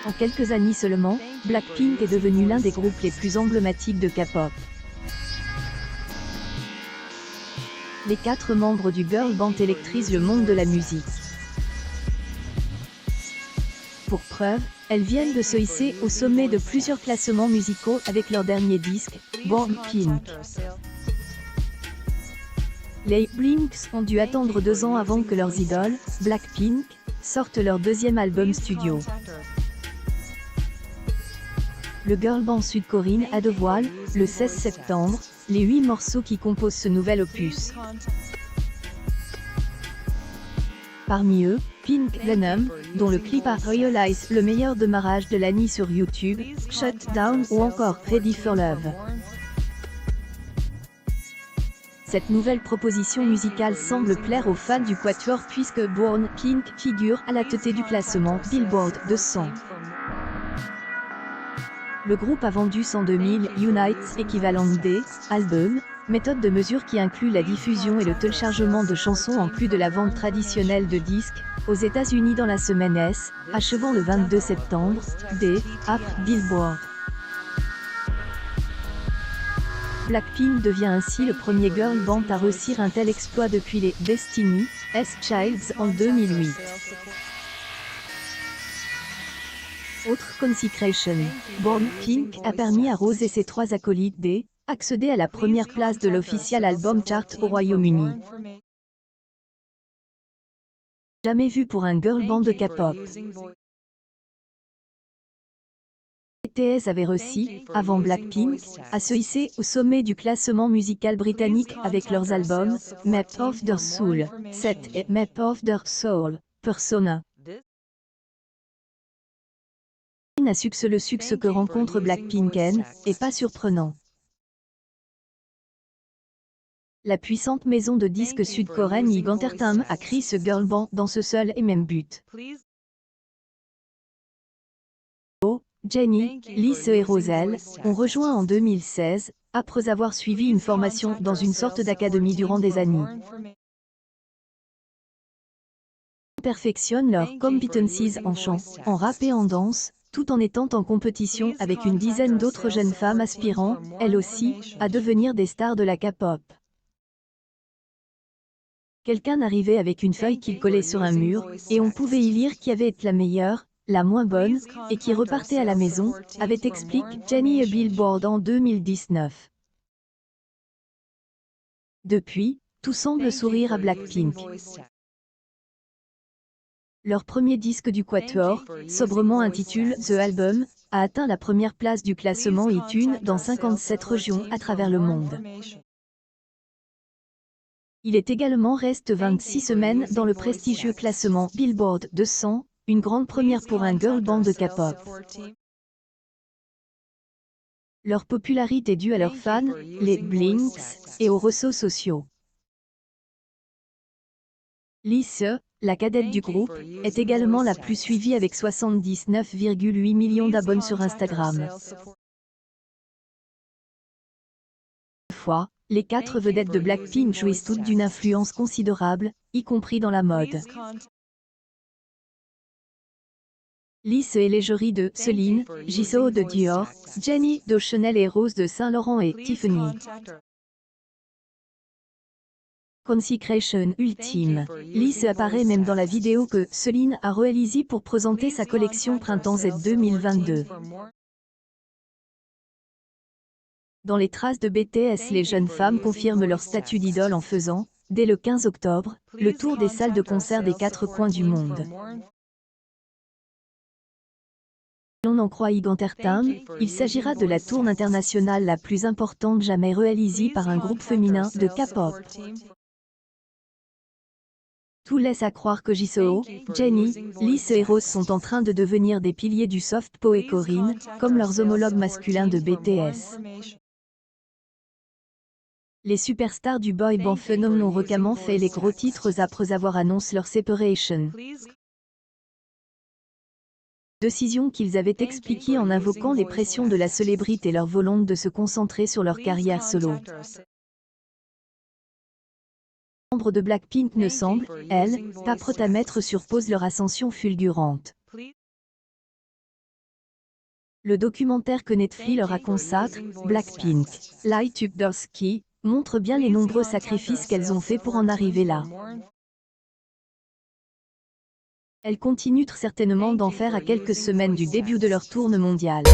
En quelques années seulement, Blackpink est devenu l'un des groupes les plus emblématiques de K-pop. Les 4 membres du girl band électrisent le monde de la musique. Pour preuve, elles viennent de se hisser au sommet de plusieurs classements musicaux avec leur dernier disque, Born Pink. Les Blinks ont dû attendre 2 ans avant que leurs idoles, Blackpink, sortent leur deuxième album studio. Le girl band sud-coréen a dévoilé, le 16 septembre, les 8 morceaux qui composent ce nouvel opus. Parmi eux, Pink Venom, dont le clip a Realize le meilleur démarrage de l'année sur YouTube, Shut Down ou encore Ready for Love. Cette nouvelle proposition musicale semble plaire aux fans du quatuor puisque Born Pink figure à la tête du classement Billboard 200. Le groupe a vendu 102 000 unités équivalent D, albums, méthode de mesure qui inclut la diffusion et le téléchargement de chansons en plus de la vente traditionnelle de disques, aux États-Unis dans la semaine S, achevant le 22 septembre, D, après Billboard. Blackpink devient ainsi le premier girl band à réussir un tel exploit depuis les Destiny's Childs en 2008. Autre consécration, Born Pink a permis à Rose et ses 3 acolytes d'accéder à la première place de l'official album chart au Royaume-Uni. Jamais vu pour un girl band de K-pop. BTS avait réussi, avant Blackpink, à se hisser au sommet du classement musical britannique avec leurs albums Map of Their Soul 7 et Map of Their Soul, Persona. Le succès que rencontre Blackpink est pas surprenant. La puissante maison de disques sud-coréenne Big Entertainment a créé ce girl band dans ce seul et même but. Jennie, Lisa et Roselle ont rejoint en 2016, après avoir suivi une formation dans une sorte d'académie durant des années. Ils perfectionnent leurs competencies en chant, en rap et en danse, tout en étant en compétition avec une dizaine d'autres jeunes femmes aspirant, elles aussi, à devenir des stars de la K-pop. Quelqu'un arrivait avec une feuille qu'il collait sur un mur, et on pouvait y lire qui avait été la meilleure, la moins bonne, et qui repartait à la maison, avait expliqué Jennie à Billboard en 2019. Depuis, tout semble sourire à Blackpink. Leur premier disque du quatuor, sobrement intitulé The Album, a atteint la première place du classement iTunes dans 57 régions à travers le monde. Il est également reste 26 semaines dans le prestigieux classement Billboard 200, une grande première pour un girl band de K-pop. Leur popularité est due à leurs fans, les Blinks, et aux réseaux sociaux. Lisa, la cadette du groupe, est également la plus suivie avec 79,8 millions d'abonnés sur Instagram. Toutefois, les 4 vedettes de Blackpink jouissent toutes d'une influence considérable, y compris dans la mode. Lisa est l'égérie de Celine, Jisoo de Dior, Jennie de Chanel et Rose de Saint Laurent et Tiffany. Consécration ultime. Lisa apparaît même dans la vidéo que Celine a réalisée pour présenter sa collection Printemps Z 2022. Dans les traces de BTS, les jeunes femmes confirment leur statut d'idole en faisant, dès le 15 octobre, le tour des salles de concert des 4 coins du monde. Si l'on en croit Big Entertainment, il s'agira de la tournée internationale la plus importante jamais réalisée par un groupe féminin de K-pop. Tout laisse à croire que Jisoo, Jennie, Lisa et Rose sont en train de devenir des piliers du soft power coréen, comme leurs homologues masculins de BTS. Les superstars du boy band phénomène ont récemment fait les gros titres après avoir annoncé leur séparation. Décision qu'ils avaient expliquée en invoquant les pressions de la célébrité et leur volonté de se concentrer sur leur carrière solo. Les membres de Blackpink ne semblent, elles, pas prêtes à mettre sur pause leur ascension fulgurante. Le documentaire que Netflix leur a consacré, Blackpink, Light Up Their Ski, montre bien les nombreux sacrifices qu'elles ont faits pour en arriver là. Elles continuent certainement d'en faire à quelques semaines du début de leur tournée mondiale.